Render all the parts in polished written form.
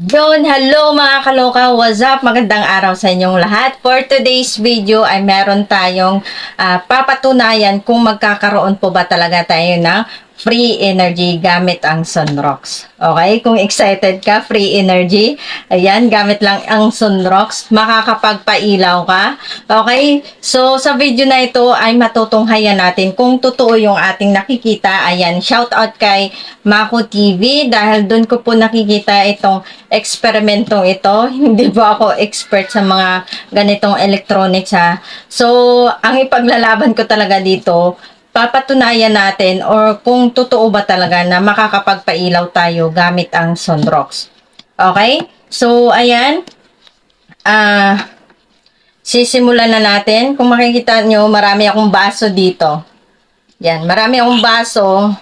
Yun, hello mga kaloka, what's up? Magandang araw sa inyong lahat. For today's video ay meron tayong papatunayan kung magkakaroon po ba talaga tayo ng free energy gamit ang Sunrocks. Okay, kung excited ka, free energy, ayan, gamit lang ang Sunrocks, makakapagpailaw ka. Okay, so sa video na ito ay matutunghayan natin kung totoo yung ating nakikita. Ayan, shout out kay Mako TV dahil doon ko po nakikita itong eksperimentong ito. Hindi po ako expert sa mga ganitong electronics ha. So, ang ipaglalaban ko talaga dito, papatunayan natin or kung totoo ba talaga na makakapagpailaw tayo gamit ang Sunrocks. Okay? So, ayan. Sisimulan na natin. Kung makikita nyo, marami akong baso dito. Yan, marami akong baso.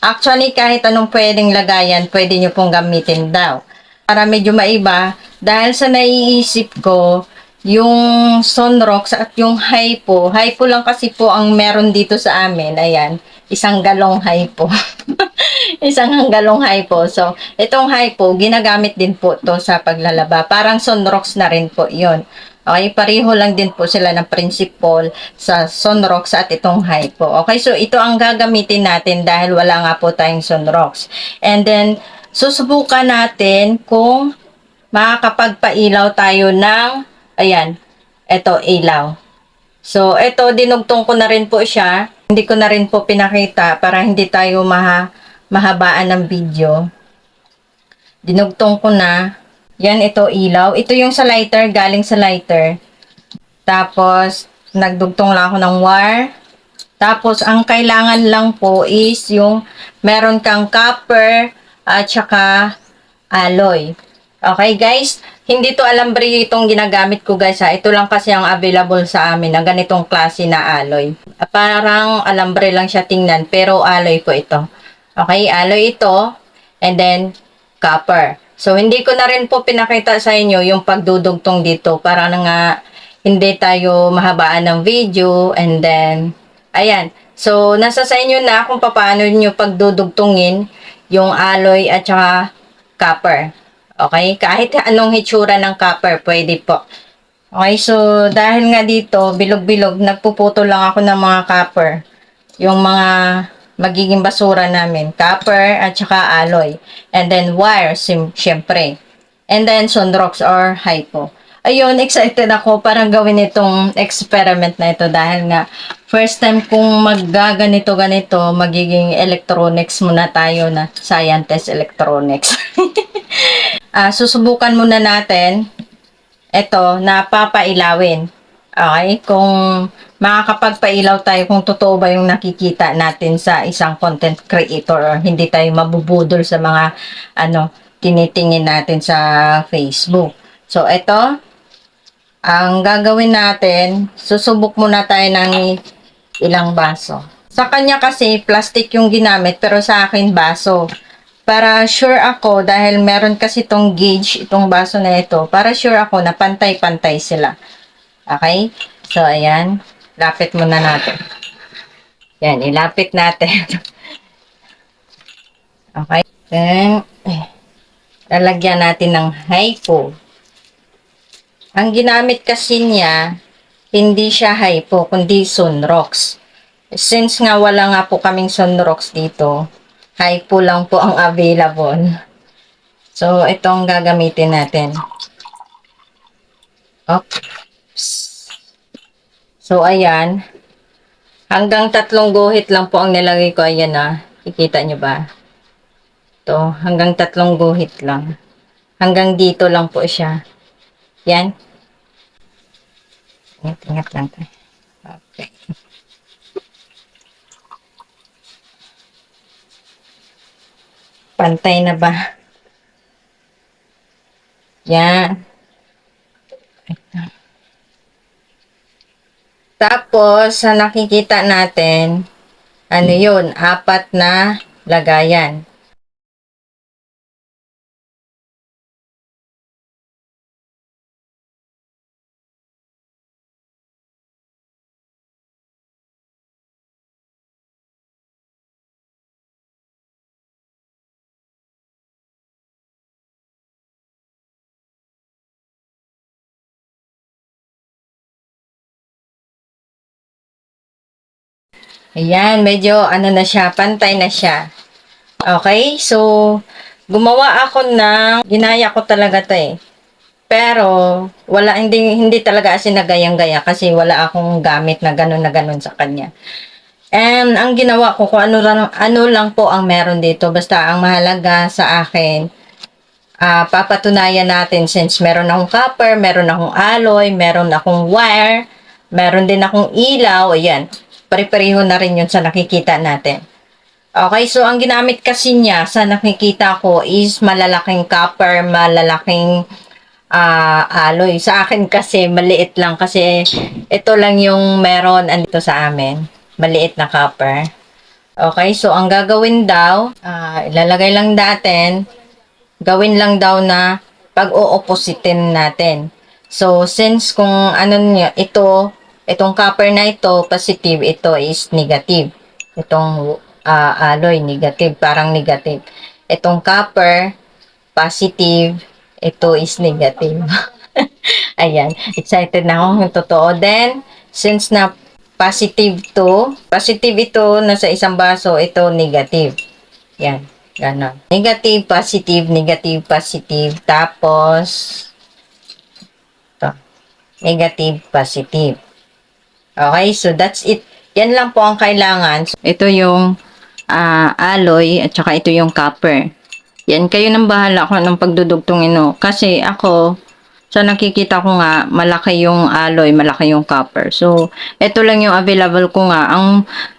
Actually, kahit anong pwedeng lagayan, pwede nyo pong gamitin daw. Para medyo maiba, dahil sa naiisip ko, yung Sunrocks at yung Hypo lang kasi po ang meron dito sa amin, ayan, isang galong Hypo. Isang galong Hypo. So, itong Hypo, ginagamit din po to sa paglalaba. Parang Sunrocks na rin po yon. Okay, pareho lang din po sila ng principle sa Sunrocks at itong Hypo. Okay, so ito ang gagamitin natin dahil wala nga po tayong Sunrocks. And then, susubukan natin kung makakapagpailaw tayo ng, ayan, ito, ilaw. So, ito, dinugtong ko na rin po siya. Hindi ko na rin po pinakita para hindi tayo mahabaan ng video. Dinugtong ko na. Yan, ito ilaw. Ito yung sa lighter, galing sa lighter. Tapos, nagdugtong lang ako ng wire. Tapos, ang kailangan lang po is yung meron kang copper at saka alloy. Okay, guys? Hindi to alambre itong ginagamit ko, guys, ha. Ito lang kasi ang available sa amin na ganitong klase na alloy. Parang alambre lang siya tingnan, pero alloy po ito. Okay, alloy ito. And then, copper. So, hindi ko na rin po pinakita sa inyo yung pagdudugtong dito para na nga hindi tayo mahabaan ng video. And then, ayan. So, nasa sa inyo na kung paano nyo pagdudugtungin yung alloy at saka copper. Okay? Kahit anong hitsura ng copper, pwede po. Okay, so dahil nga dito, bilog-bilog, nagpuputo lang ako ng mga copper. Yung mga magiging basura namin. Copper at saka alloy. And then wire, syempre. And then Sunrocks or Hypo. Ayun, excited ako parang gawin itong experiment na ito dahil nga first time kung maggaganito-ganito, magiging electronics muna tayo na scientist electronics. Susubukan muna natin ito na papailawin. Okay? Kung makakapagpailaw tayo kung totoo ba yung nakikita natin sa isang content creator or hindi tayo mabubudol sa mga tinitingin natin sa Facebook. So, ito, ang gagawin natin, susubok muna tayo ng ilang baso. Sa kanya kasi, plastic yung ginamit, pero sa akin, baso. Para sure ako, dahil meron kasi itong gauge, itong baso na ito, para sure ako na pantay-pantay sila. Okay? So, ayan. Lapit muna natin. Yan, ilapit natin. Okay? Then, lalagyan natin ng hypo. Ang ginamit kasi niya, hindi siya hypo, kundi Sunrocks. Since nga wala nga po kaming Sunrocks dito, hypo lang po ang available. So, ito ang gagamitin natin. Oops. So, ayan. Hanggang 3 guhit lang po ang nilagay ko. Ayan na. Kikita nyo ba? Ito. Hanggang 3 guhit lang. Hanggang dito lang po siya. Yan. Ingat lang tayo. Okay. Pantay na ba? Yan. Tapos, sa nakikita natin, ano yun? 4 na lagayan. Ayan, medyo ano na siya, pantay na siya. Okay, so gumawa ako ginaya ko talaga 'to eh. Pero hindi talaga as in nagayang-gaya kasi wala akong gamit na ganun sa kanya. And ang ginawa ko kung ano lang po ang meron dito, basta ang mahalaga sa akin, papatunayan natin since meron akong copper, meron akong alloy, meron akong wire, meron din akong ilaw, ayan. Pare-pareho na rin yun sa nakikita natin. Okay, so ang ginamit kasi niya sa nakikita ko is malalaking copper, malalaking alloy. Sa akin kasi maliit lang kasi ito lang yung meron andito sa amin. Maliit na copper. Okay, so ang gagawin daw, ilalagay lang natin, gawin lang daw na pag-o-oppositin natin. So, since kung ano niya, itong copper na ito, positive, ito is negative. Itong alloy, negative, parang negative. Itong copper, positive, ito is negative. Ayan, excited na ako kung totoo. Then, since na positive ito, nasa isang baso, ito negative. Yan, ganon. Negative, positive, negative, positive. Tapos, ito, negative, positive. Okay, so that's it. Yan lang po ang kailangan. So, ito yung alloy at saka ito yung copper. Yan, kayo nang bahala kung anong pagdudugtongin no. Kasi ako, sa nakikita ko nga, malaki yung alloy, malaki yung copper. So, ito lang yung available ko nga.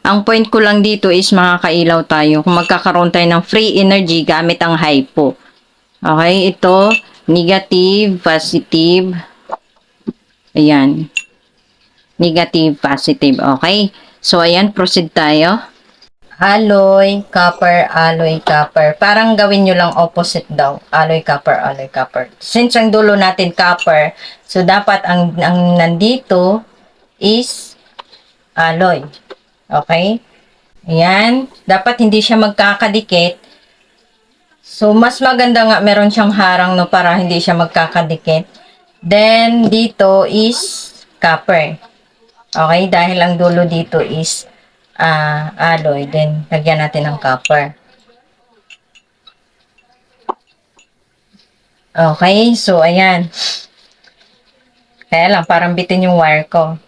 Ang point ko lang dito is makakailaw tayo. Kung magkakaroon tayo ng free energy gamit ang hypo. Okay, ito, negative, positive. Ayan, negative, positive. Okay, so ayan, proceed tayo. Alloy, copper, alloy, copper. Parang gawin nyo lang opposite daw. Alloy, copper, alloy, copper. Since ang dulo natin copper, so dapat ang nandito is alloy. Okay? Ayan. Dapat hindi siya magkakadikit. So, mas maganda nga meron siyang harang no para hindi siya magkakadikit. Then, dito is copper. Okay? Dahil ang dulo dito is alloy. Then, lagyan natin ng copper. Okay, so ayan. Kaya lang, parang bitin yung wire ko.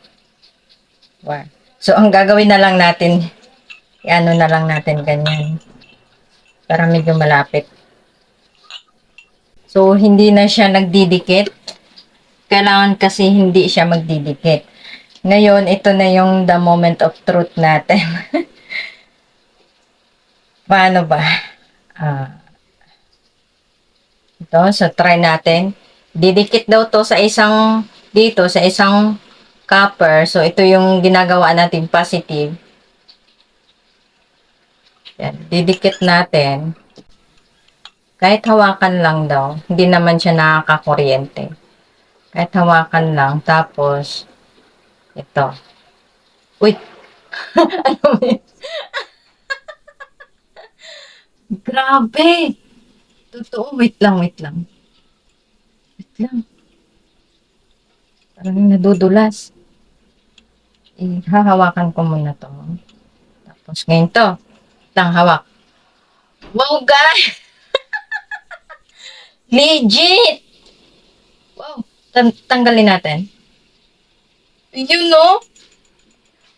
Wire. So, ang gagawin na lang natin, i-ano na lang natin ganyan. Para medyo malapit. So, hindi na siya nagdidikit. Kailangan kasi hindi siya magdidikit. Ngayon, ito na yung the moment of truth natin. Paano ba? Ito, so try natin. Didikit daw to sa sa isang copper. So, ito yung ginagawa natin positive. Yan, didikit natin. Kahit hawakan lang daw. Hindi naman siya nakakakuryente. Kahit hawakan lang. Tapos, ito. Uy! Ano yun? Grabe! Totoo. Wait lang, wait lang. Wait lang. Parang nadudulas. Hahawakan ko muna to. Tapos, ngayon to. Lang hawak. Wow, guys! Legit! Wow. Tanggalin natin. You know?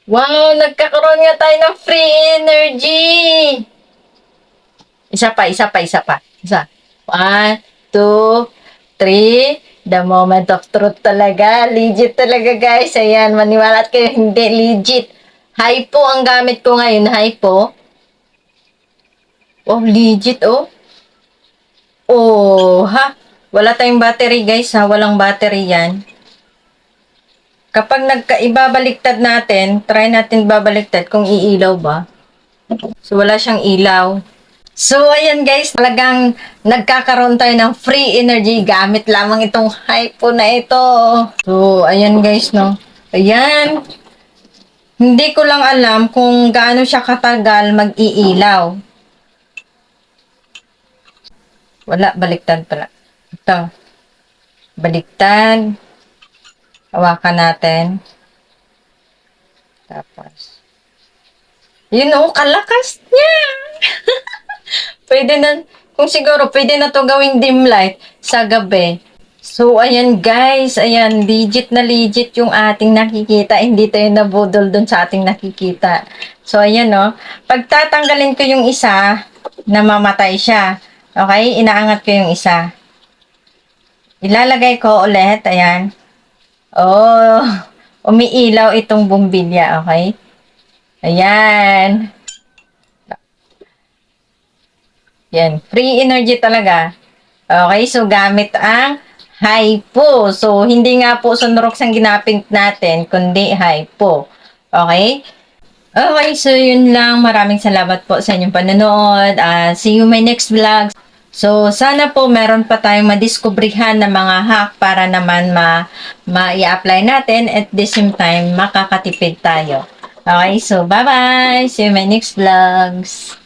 Wow, nagkakaroon nga tayo ng free energy. Isa pa, isa pa, isa pa. Isa. 1, 2, 3. The moment of truth talaga. Legit talaga, guys. Ayan, maniwala at kayo hindi legit. Hypo ang gamit ko ngayon, hypo. Oh, legit, oh. Oh, ha? Wala tayong battery, guys, ha? Walang battery yan. Kapag ibabaliktad natin, try natin babaliktad kung iilaw ba. So, wala siyang ilaw. So, ayan guys, talagang nagkakaroon tayo ng free energy gamit lamang itong hypo na ito. So, ayan guys, no. Ayan. Hindi ko lang alam kung gaano siya katagal mag-iilaw. Wala, baliktad pala. Ito. Baliktad. Hawakan natin. Tapos. Yun oh, kalakas niya. Pwede na, kung siguro, pwede na to gawing dim light sa gabi. So, ayan guys, ayan, legit na legit yung ating nakikita. Hindi tayo nabudol dun sa ating nakikita. So, ayan no. Pagtatanggalin ko yung isa, namamatay siya. Okay, inaangat ko yung isa. Ilalagay ko ulit, ayan. Oh, umiilaw itong bumbilya, okay? Ayan. Yan, free energy talaga. Okay, so gamit ang hypo. So, hindi nga po sunrox ang ginapit natin, kundi hypo. Okay? Okay, so yun lang. Maraming salamat po sa inyong panonood. See you my next vlog. So, sana po meron pa tayong madiskubrihan na mga hack para naman ma-i-apply natin at the same time makakatipid tayo. Okay, so bye-bye! See you my next vlogs!